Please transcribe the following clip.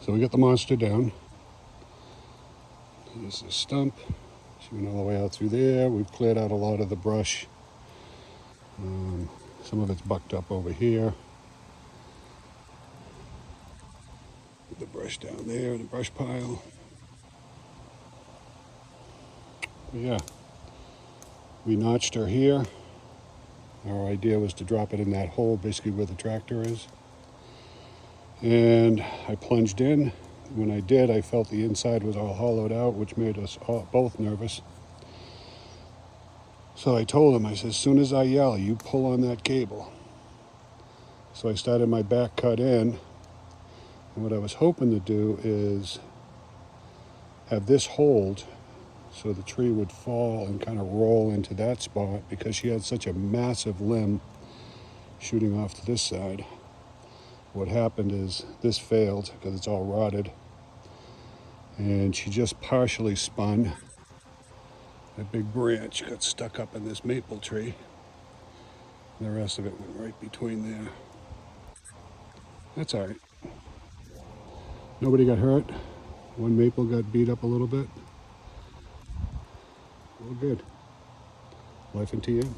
So we got the monster down. Here's the stump. She went all the way out through there. We've cleared out a lot of the brush. Some of it's bucked up over here. Put the brush down there in the brush pile. But yeah, we notched her here. Our idea was to drop it in that hole, basically where the tractor is. And I plunged in. When I did, I felt the inside was all hollowed out, which made us both nervous. So I told him, I said, as soon as I yell, you pull on that cable. So I started my back cut in. And what I was hoping to do is have this hold so the tree would fall and kind of roll into that spot, because she had such a massive limb shooting off to this side. What happened is this failed because it's all rotted, and she just partially spun. That big branch got stuck up in this maple tree. The rest of it went right between there. That's all right. Nobody got hurt. One maple got beat up a little bit. All good. Life in TN.